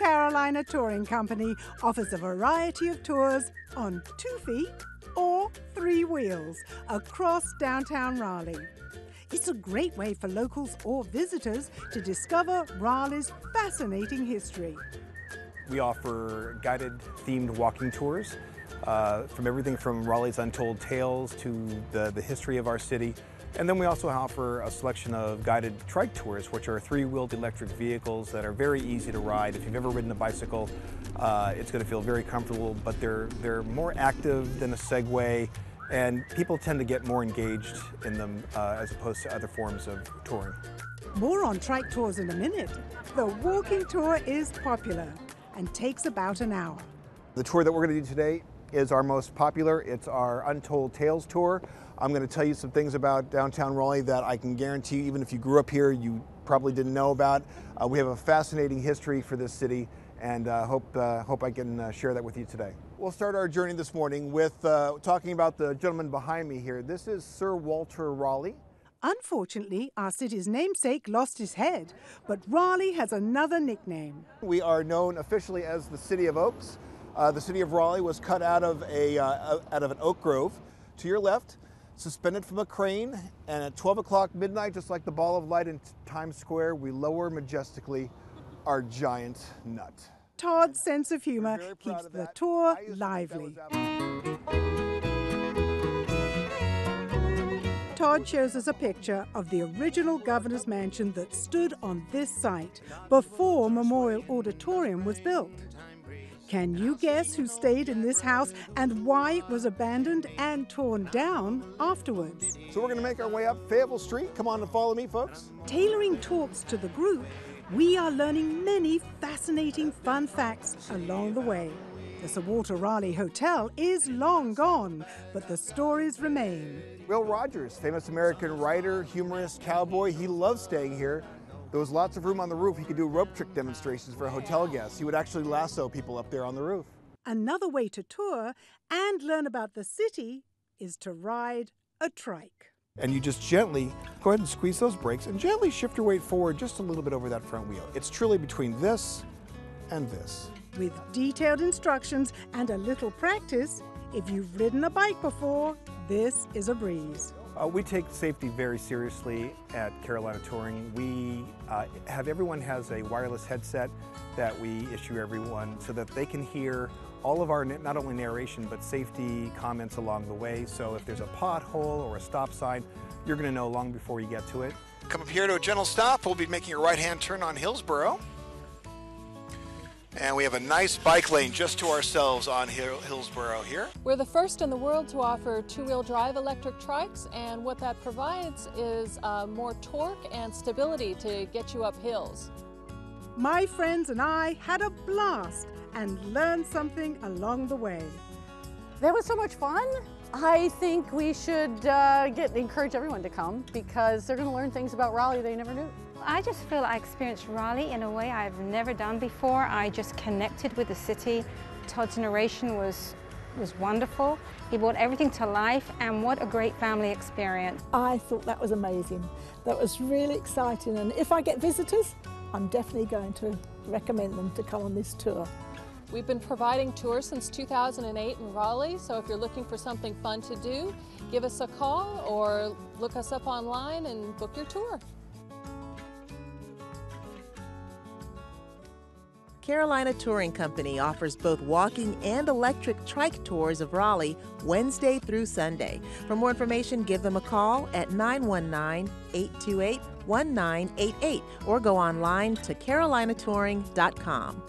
Carolina Touring Company offers a variety of tours on 2 feet or 3 wheels across downtown Raleigh. It's a great way for locals or visitors to discover Raleigh's fascinating history. We offer guided themed walking tours from everything from Raleigh's untold tales to the history of our city. And then we also offer a selection of guided trike tours, which are 3-wheeled electric vehicles that are very easy to ride. If you've ever ridden a bicycle, it's going to feel very comfortable, but they're more active than a Segway, and people tend to get more engaged in them as opposed to other forms of touring. More on trike tours in a minute. The walking tour is popular and takes about an hour. The tour that we're going to do today is our most popular. It's our Untold Tales tour. I'm going to tell you some things about downtown Raleigh that I can guarantee even if you grew up here, you probably didn't know about. We have a fascinating history for this city, and hope I can share that with you today. We'll start our journey this morning with talking about the gentleman behind me here. This is Sir Walter Raleigh. Unfortunately, our city's namesake lost his head, but Raleigh has another nickname. We are known officially as the City of Oaks. The city of Raleigh was cut out of an oak grove. To your left, suspended from a crane, and at 12 o'clock midnight, just like the ball of light in Times Square, we lower majestically our giant nut. Todd's sense of humor keeps the tour lively. Todd shows us a picture of the original governor's mansion that stood on this site before Memorial Auditorium was built. Can you guess who stayed in this house and why it was abandoned and torn down afterwards? So we're going to make our way up Fayetteville Street. Come on and follow me, folks. Tailoring talks to the group, we are learning many fascinating fun facts along the way. The Sir Walter Raleigh Hotel is long gone, but the stories remain. Will Rogers, famous American writer, humorist, cowboy, he loved staying here. There was lots of room on the roof. He could do rope trick demonstrations for hotel guests. He would actually lasso people up there on the roof. Another way to tour and learn about the city is to ride a trike. And you just gently go ahead and squeeze those brakes and gently shift your weight forward just a little bit over that front wheel. It's truly between this and this. With detailed instructions and a little practice, if you've ridden a bike before, this is a breeze. We take safety very seriously at Carolina Touring. We everyone has a wireless headset that we issue everyone so that they can hear all of our not only narration but safety comments along the way. So if there's a pothole or a stop sign, you're going to know long before you get to it. Come up here to a gentle stop. We'll be making a right-hand turn on Hillsborough. And we have a nice bike lane just to ourselves on Hillsborough here. We're the first in the world to offer 2-wheel drive electric trikes, and what that provides is more torque and stability to get you up hills. My friends and I had a blast and learned something along the way. That was so much fun. I think we should encourage everyone to come because they're going to learn things about Raleigh they never knew. I just feel I experienced Raleigh in a way I've never done before. I just connected with the city. Todd's narration was wonderful. He brought everything to life, and what a great family experience. I thought that was amazing. That was really exciting, and if I get visitors, I'm definitely going to recommend them to come on this tour. We've been providing tours since 2008 in Raleigh, so if you're looking for something fun to do, give us a call or look us up online and book your tour. Carolina Touring Company offers both walking and electric trike tours of Raleigh Wednesday through Sunday. For more information, give them a call at 919-828-1988 or go online to carolinatouring.com.